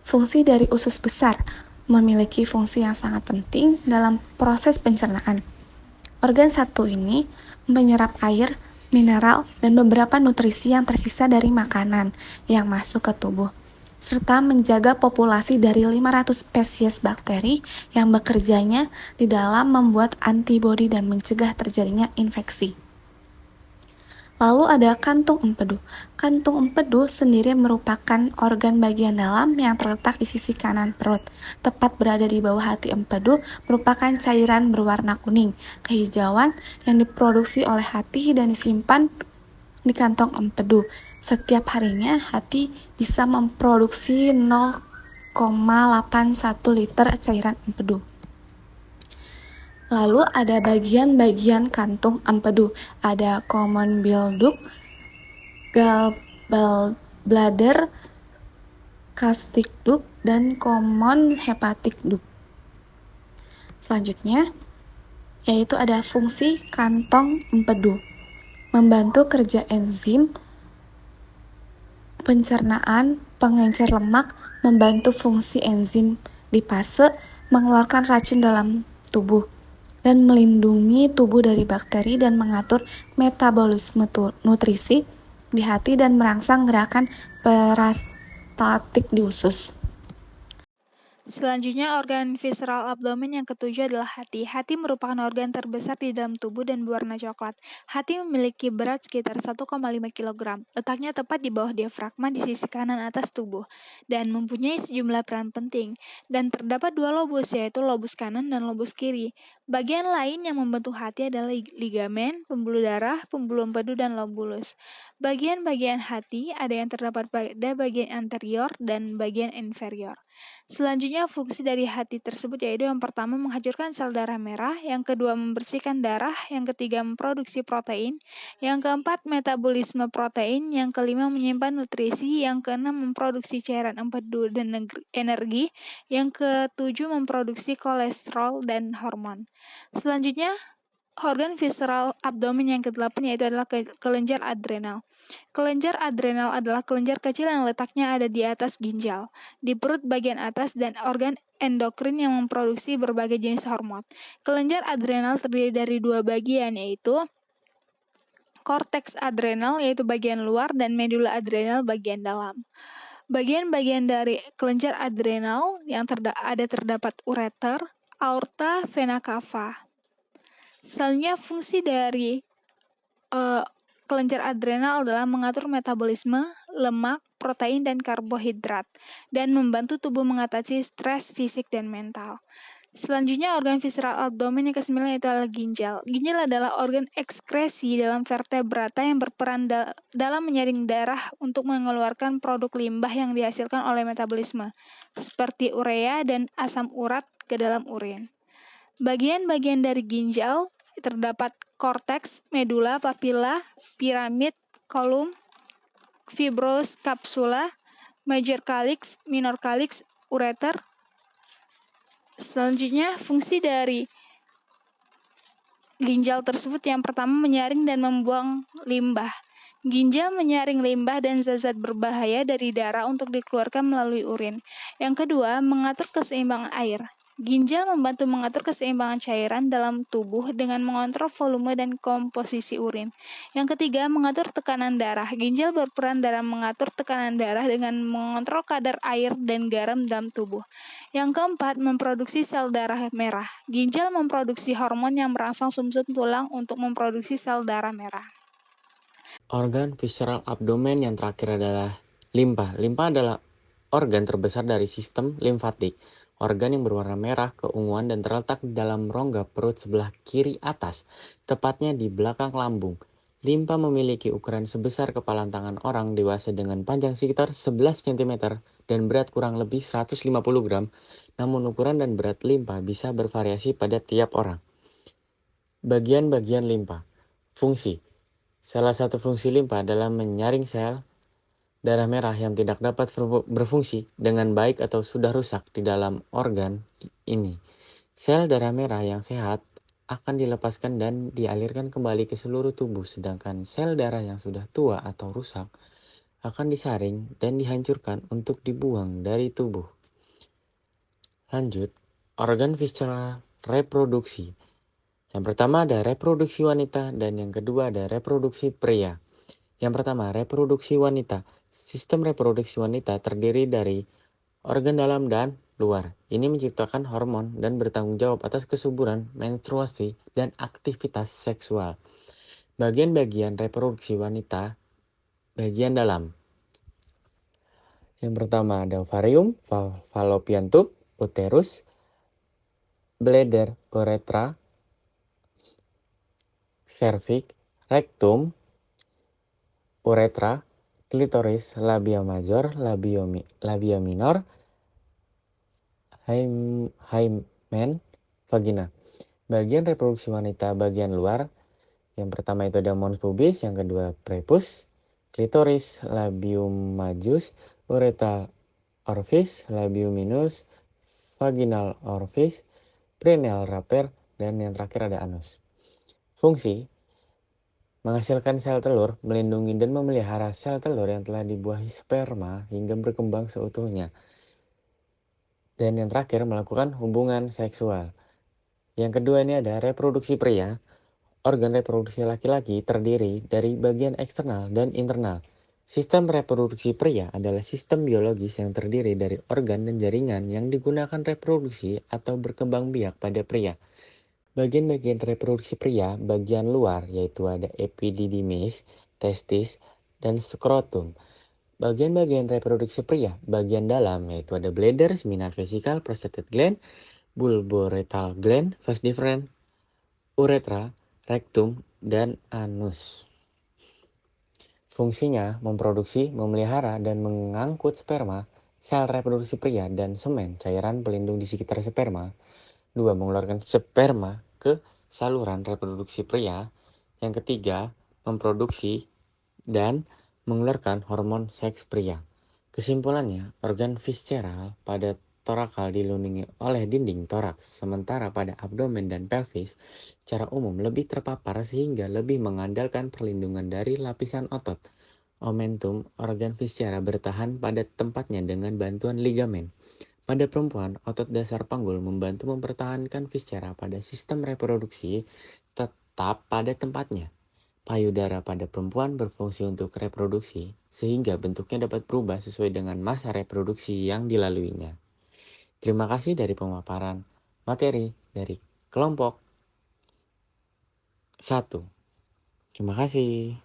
Fungsi dari usus besar memiliki fungsi yang sangat penting dalam proses pencernaan. Organ satu ini menyerap air, mineral, dan beberapa nutrisi yang tersisa dari makanan yang masuk ke tubuh, serta menjaga populasi dari 500 spesies bakteri yang bekerjanya di dalam membuat antibodi dan mencegah terjadinya infeksi. Lalu ada kantung empedu. Kantung empedu sendiri merupakan organ bagian dalam yang terletak di sisi kanan perut. Tepat berada di bawah hati empedu merupakan cairan berwarna kuning, kehijauan yang diproduksi oleh hati dan disimpan di kantong empedu. Setiap harinya hati bisa memproduksi 0,81 liter cairan empedu. Lalu ada bagian-bagian kantung empedu. Ada common bile duct, gallbladder, gastric duct, dan common hepatic duct. Selanjutnya, yaitu ada fungsi kantong empedu. Membantu kerja enzim, pencernaan, pengencer lemak, membantu fungsi enzim lipase, mengeluarkan racun dalam tubuh, dan melindungi tubuh dari bakteri dan mengatur metabolisme nutrisi di hati dan merangsang gerakan peristaltik di usus. Selanjutnya, organ visceral abdomen yang ketujuh adalah hati. Hati merupakan organ terbesar di dalam tubuh dan berwarna coklat. Hati memiliki berat sekitar 1,5 kg. Letaknya tepat di bawah diafragma di sisi kanan atas tubuh dan mempunyai sejumlah peran penting. Dan terdapat dua lobus, yaitu lobus kanan dan lobus kiri. Bagian lain yang membentuk hati adalah ligamen, pembuluh darah, pembuluh empedu, dan lobulus. Bagian-bagian hati ada yang terdapat pada bagian anterior dan bagian inferior. Selanjutnya, fungsi dari hati tersebut yaitu yang pertama menghancurkan sel darah merah, yang kedua membersihkan darah, yang ketiga memproduksi protein, yang keempat metabolisme protein, yang kelima menyimpan nutrisi, yang keenam memproduksi cairan empedu dan energi, yang ketujuh memproduksi kolesterol dan hormon. Selanjutnya, organ visceral abdomen yang kedelapan yaitu adalah kelenjar adrenal. Kelenjar adrenal adalah kelenjar kecil yang letaknya ada di atas ginjal, di perut bagian atas, dan organ endokrin yang memproduksi berbagai jenis hormon. Kelenjar adrenal terdiri dari dua bagian, yaitu korteks adrenal, yaitu bagian luar, dan medula adrenal bagian dalam. Bagian-bagian dari kelenjar adrenal yang terdapat ureter, aorta, vena cava. Selanjutnya, fungsi dari kelenjar adrenal adalah mengatur metabolisme, lemak, protein, dan karbohidrat, dan membantu tubuh mengatasi stres fisik dan mental. Selanjutnya, organ visceral abdomen yang ke-9 itu adalah ginjal. Ginjal adalah organ ekskresi dalam vertebrata yang berperan dalam menyaring darah untuk mengeluarkan produk limbah yang dihasilkan oleh metabolisme, seperti urea dan asam urat ke dalam urin. Bagian-bagian dari ginjal terdapat korteks, medula, papila, piramid, kolum, fibros, kapsula, major calyx, minor calyx, ureter. Selanjutnya, fungsi dari ginjal tersebut yang pertama menyaring dan membuang limbah. Ginjal menyaring limbah dan zat-zat berbahaya dari darah untuk dikeluarkan melalui urin. Yang kedua, mengatur keseimbangan air. Ginjal membantu mengatur keseimbangan cairan dalam tubuh dengan mengontrol volume dan komposisi urin. Yang ketiga, mengatur tekanan darah. Ginjal berperan dalam mengatur tekanan darah dengan mengontrol kadar air dan garam dalam tubuh. Yang keempat, memproduksi sel darah merah. Ginjal memproduksi hormon yang merangsang sumsum tulang untuk memproduksi sel darah merah. Organ visceral abdomen yang terakhir adalah limpa. Limpa adalah organ terbesar dari sistem limfatik. Organ yang berwarna merah, keunguan, dan terletak di dalam rongga perut sebelah kiri atas, tepatnya di belakang lambung. Limpa memiliki ukuran sebesar kepala tangan orang dewasa dengan panjang sekitar 11 cm dan berat kurang lebih 150 gram, namun ukuran dan berat limpa bisa bervariasi pada tiap orang. Bagian-bagian limpa. Fungsi. Salah satu fungsi limpa adalah menyaring sel darah merah yang tidak dapat berfungsi dengan baik atau sudah rusak di dalam organ ini. Sel darah merah yang sehat akan dilepaskan dan dialirkan kembali ke seluruh tubuh, sedangkan sel darah yang sudah tua atau rusak akan disaring dan dihancurkan untuk dibuang dari tubuh. Lanjut, organ visceral reproduksi. Yang pertama ada reproduksi wanita dan yang kedua ada reproduksi pria. Yang pertama, reproduksi wanita. Sistem reproduksi wanita terdiri dari organ dalam dan luar. Ini menciptakan hormon dan bertanggung jawab atas kesuburan, menstruasi, dan aktivitas seksual. Bagian-bagian reproduksi wanita, bagian dalam. Yang pertama ada ovarium, fallopian tube, uterus, bladder, uretra, cervix, rectum, uretra, klitoris, labia major, labia minor, hymen, vagina. Bagian reproduksi wanita bagian luar, yang pertama itu ada mons pubis, yang kedua prepuce, klitoris, labium majus, uretra orifice, labium minus, vaginal orifice, perineal raper, dan yang terakhir ada anus. Fungsi menghasilkan sel telur, melindungi dan memelihara sel telur yang telah dibuahi sperma hingga berkembang seutuhnya. Dan yang terakhir melakukan hubungan seksual. Yang kedua ini ada reproduksi pria. Organ reproduksi laki-laki terdiri dari bagian eksternal dan internal. Sistem reproduksi pria adalah sistem biologis yang terdiri dari organ dan jaringan yang digunakan reproduksi atau berkembang biak pada pria. Bagian-bagian reproduksi pria bagian luar yaitu ada epididymis, testis, dan skrotum. Bagian-bagian reproduksi pria bagian dalam yaitu ada bladder, seminal vesical, prostate gland, bulboretal gland, vas deferens, uretra, rectum, dan anus. Fungsinya memproduksi, memelihara, dan mengangkut sperma, sel reproduksi pria, dan semen cairan pelindung di sekitar sperma. 2. Mengeluarkan sperma ke saluran reproduksi pria. Yang ketiga, memproduksi dan mengeluarkan hormon seks pria. Kesimpulannya, organ visceral pada torakal dilindungi oleh dinding toraks, sementara pada abdomen dan pelvis secara umum lebih terpapar sehingga lebih mengandalkan perlindungan dari lapisan otot. Omentum organ viscera bertahan pada tempatnya dengan bantuan ligamen. Pada perempuan, otot dasar panggul membantu mempertahankan viscera pada sistem reproduksi tetap pada tempatnya. Payudara pada perempuan berfungsi untuk reproduksi, sehingga bentuknya dapat berubah sesuai dengan masa reproduksi yang dilaluinya. Terima kasih dari pemaparan materi dari kelompok 1. Terima kasih.